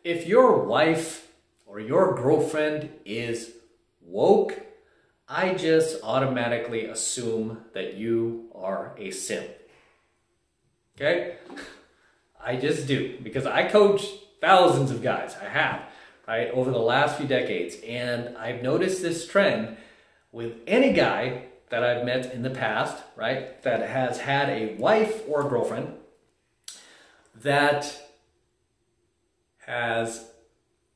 If your wife or your girlfriend is woke, I just automatically assume that you are a simp. Okay? I just do, because I coach thousands of guys. I have, right, over the last few decades. And I've noticed this trend with any guy that I've met in the past, right, that has had a wife or a girlfriend that has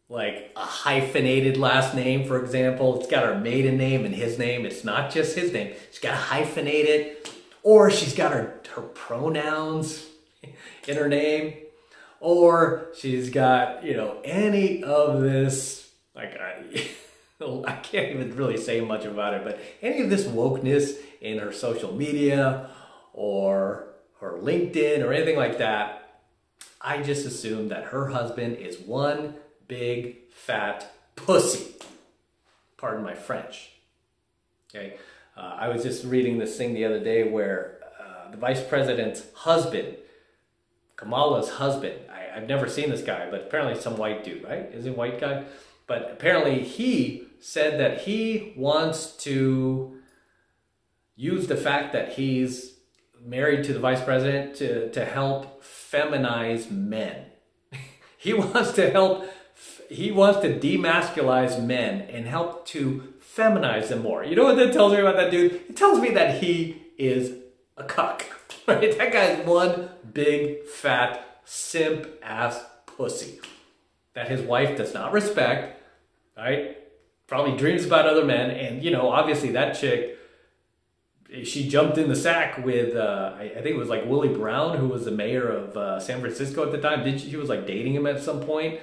like a hyphenated last name, for example. It's got her maiden name and his name. It's not just his name. She's got to hyphenate it. Or she's got her pronouns in her name. Or she's got, you know, any of this, like, I can't even really say much about it, but any of this wokeness in her social media or her LinkedIn or anything like that, I just assume that her husband is one big fat pussy. Pardon my French. Okay, I was just reading this thing the other day where the vice president's husband, Kamala's husband, I've never seen this guy, but apparently some white dude, right? Is he a white guy? But apparently he said that he wants to use the fact that he's married to the vice president to help feminize men. He wants to demasculize men and help to feminize them more. You know what that tells me about that dude? It tells me that he is a cuck. Right? That guy's one big fat simp ass pussy that his wife does not respect, right? Probably dreams about other men, and you know, obviously that chick, she jumped in the sack with, I think it was like Willie Brown, who was the mayor of San Francisco at the time. She was like dating him at some point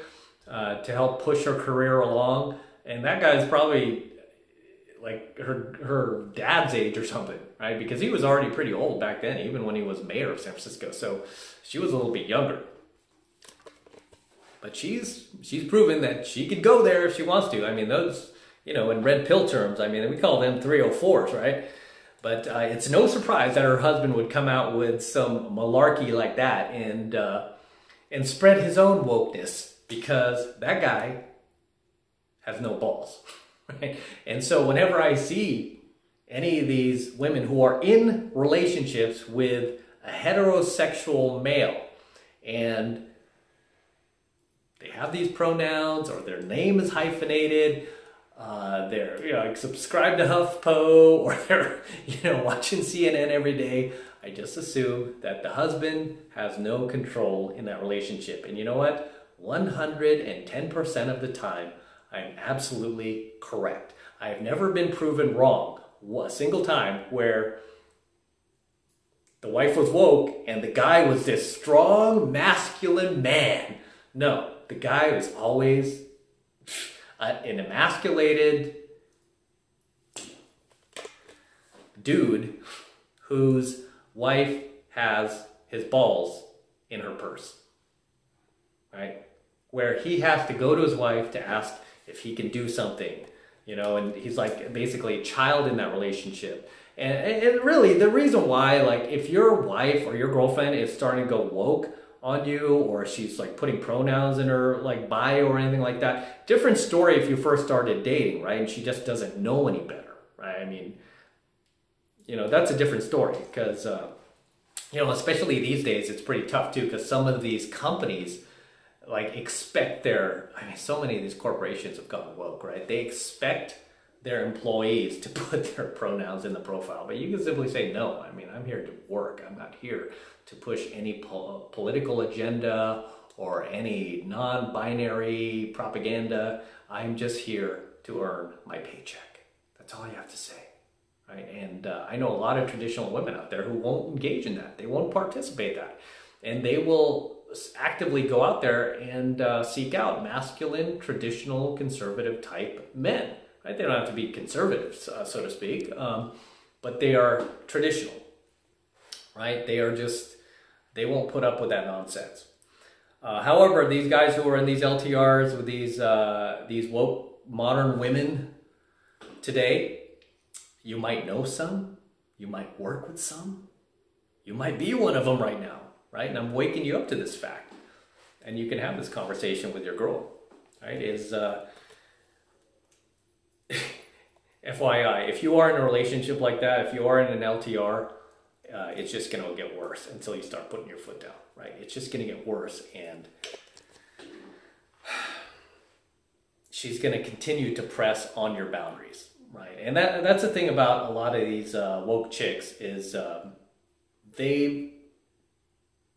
to help push her career along. And that guy's probably like her dad's age or something, right? Because he was already pretty old back then, even when he was mayor of San Francisco. So she was a little bit younger. But she's proven that she could go there if she wants to. I mean, those, you know, in red pill terms, I mean, we call them 304s, right? But it's no surprise that her husband would come out with some malarkey like that and spread his own wokeness, because that guy has no balls, right? And so whenever I see any of these women who are in relationships with a heterosexual male and they have these pronouns or their name is hyphenated, they're, you know, like subscribe to HuffPo, or they're, you know, watching CNN every day, I just assume that the husband has no control in that relationship. And you know what? 110% of the time, I'm absolutely correct. I have never been proven wrong a single time where the wife was woke and the guy was this strong, masculine man. No, the guy was always an emasculated dude whose wife has his balls in her purse, right? Where he has to go to his wife to ask if he can do something, you know, and he's like basically a child in that relationship. And really the reason why, like, if your wife or your girlfriend is starting to go woke on you, or she's like putting pronouns in her like bio or anything like that, different story if you first started dating, right? And she just doesn't know any better, right? I mean, you know, that's a different story, because you know, especially these days, it's pretty tough too, because some of these companies like expect their, I mean, so many of these corporations have gotten woke, right? They expect their employees to put their pronouns in the profile, but you can simply say, no, I mean, I'm here to work. I'm not here to push any political agenda or any non-binary propaganda. I'm just here to earn my paycheck. That's all you have to say, right? And I know a lot of traditional women out there who won't engage in that. They won't participate in that. And they will actively go out there and seek out masculine, traditional, conservative type men, right? They don't have to be conservatives, so to speak, but they are traditional, right? They are just, they won't put up with that nonsense. However, these guys who are in these LTRs with these woke modern women today, you might know some, you might work with some, you might be one of them right now, right? And I'm waking you up to this fact. and you can have this conversation with your girl, right? Is FYI, if you are in a relationship like that, if you are in an LTR, it's just going to get worse until you start putting your foot down, right? It's just going to get worse, and she's going to continue to press on your boundaries, right? And that's the thing about a lot of these woke chicks is they've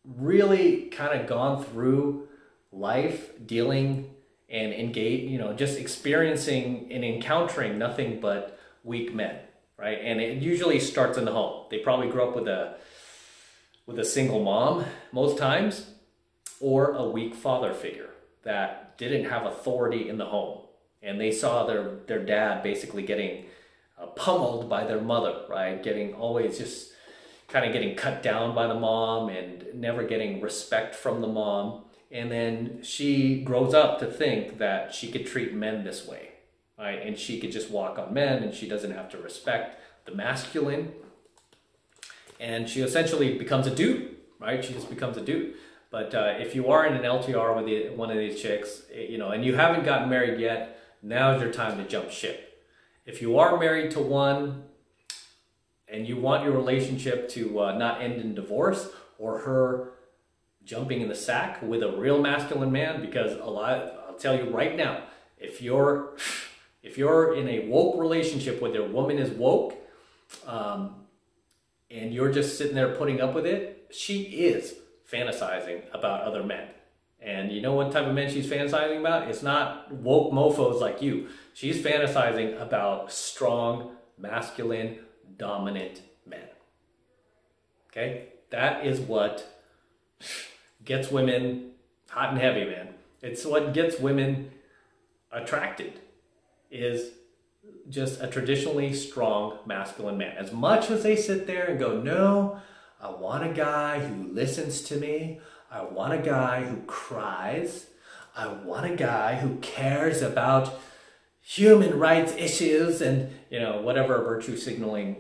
really kind of gone through life dealing and engage, just experiencing and encountering nothing but weak men, right? And it usually starts in the home. They probably grew up with a single mom most times, or a weak father figure that didn't have authority in the home. And they saw their dad basically getting pummeled by their mother, right? Always just kind of getting cut down by the mom and never getting respect from the mom. And then she grows up to think that she could treat men this way, right? And she could just walk on men and she doesn't have to respect the masculine. And she essentially becomes a dude, right? She just becomes a dude. But if you are in an LTR with one of these chicks, and you haven't gotten married yet, now's your time to jump ship. If you are married to one and you want your relationship to not end in divorce or her jumping in the sack with a real masculine man, because I'll tell you right now, if you're in a woke relationship where your woman is woke, and you're just sitting there putting up with it, she is fantasizing about other men. And you know what type of men she's fantasizing about? It's not woke mofos like you. She's fantasizing about strong, masculine, dominant men. Okay? That is what gets women hot and heavy, man. It's what gets women attracted, is just a traditionally strong masculine man. As much as they sit there and go, no, I want a guy who listens to me. I want a guy who cries. I want a guy who cares about human rights issues and, whatever virtue signaling,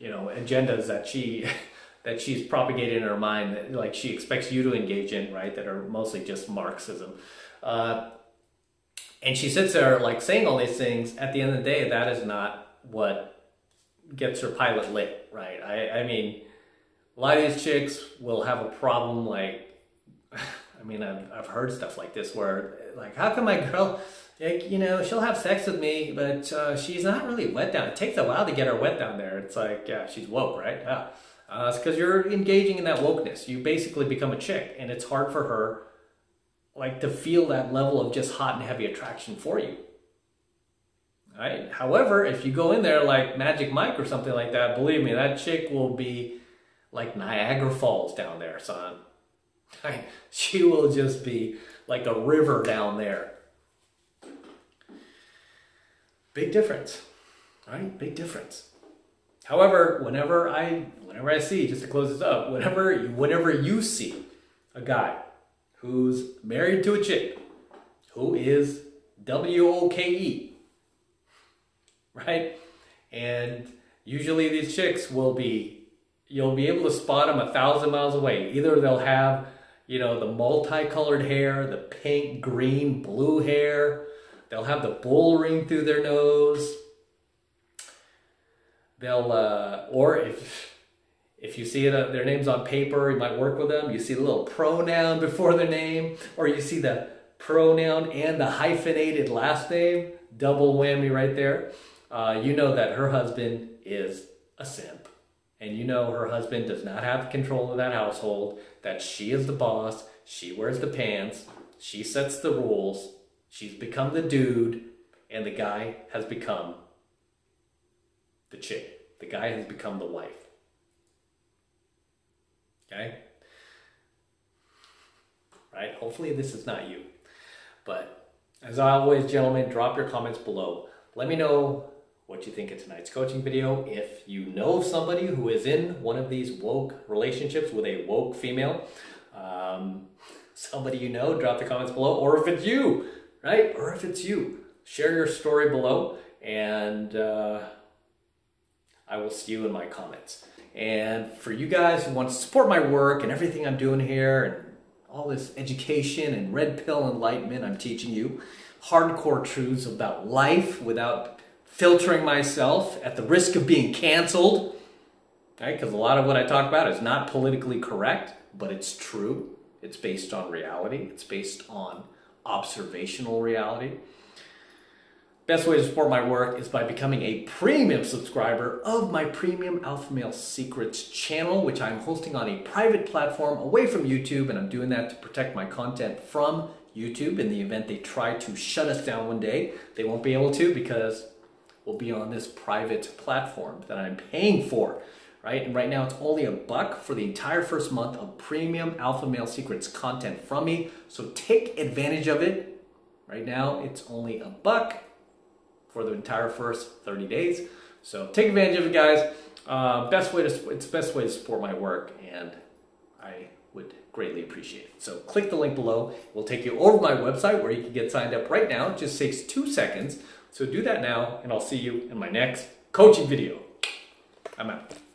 agendas that she's propagated in her mind, that like she expects you to engage in, right? That are mostly just Marxism. And she sits there like saying all these things. At the end of the day, that is not what gets her pilot lit, right? I mean, a lot of these chicks will have a problem like, I've heard stuff like this where like, how come my girl, she'll have sex with me, but she's not really wet down. It takes a while to get her wet down there. It's like, yeah, she's woke, right? Yeah. It's because you're engaging in that wokeness. You basically become a chick, and it's hard for her like to feel that level of just hot and heavy attraction for you. All right? However, if you go in there like Magic Mike or something like that, believe me, that chick will be like Niagara Falls down there, son. She will just be like a river down there. Big difference, right? Big difference. However, whenever I see, just to close this up, whenever you see a guy who's married to a chick who is WOKE, right? And usually these chicks you'll be able to spot them 1,000 miles away. Either they'll have, the multicolored hair, the pink, green, blue hair. They'll have the bull ring through their nose. They'll, or if you see their names on paper, you might work with them. You see the little pronoun before their name, or you see the pronoun and the hyphenated last name. Double whammy right there. You know that her husband is a simp. And you know her husband does not have control of that household, that she is the boss, she wears the pants, she sets the rules, she's become the dude, and the guy has become the chick. The guy has become the wife. Okay? Right? Hopefully this is not you. But as always, gentlemen, drop your comments below. Let me know what you think of tonight's coaching video. If you know somebody who is in one of these woke relationships with a woke female, somebody you know, drop the comments below. Or if it's you, right? Or if it's you, share your story below, and I will see you in my comments. And for you guys who want to support my work and everything I'm doing here, and all this education and red pill enlightenment I'm teaching you, hardcore truths about life without filtering myself at the risk of being canceled, right? Because a lot of what I talk about is not politically correct, but it's true. It's based on reality. It's based on observational reality. Best way to support my work is by becoming a premium subscriber of my premium Alpha Male Secrets channel, which I'm hosting on a private platform away from YouTube, and I'm doing that to protect my content from YouTube in the event they try to shut us down one day. They won't be able to because we'll be on this private platform that I'm paying for, right? And right now it's only $1 for the entire first month of premium Alpha Male Secrets content from me. So take advantage of it. Right now it's only $1 for the entire first 30 days. So take advantage of it, guys. It's the best way to support my work, and I would greatly appreciate it. So click the link below. It will take you over to my website where you can get signed up right now. It just takes 2 seconds. So do that now, and I'll see you in my next coaching video. I'm out.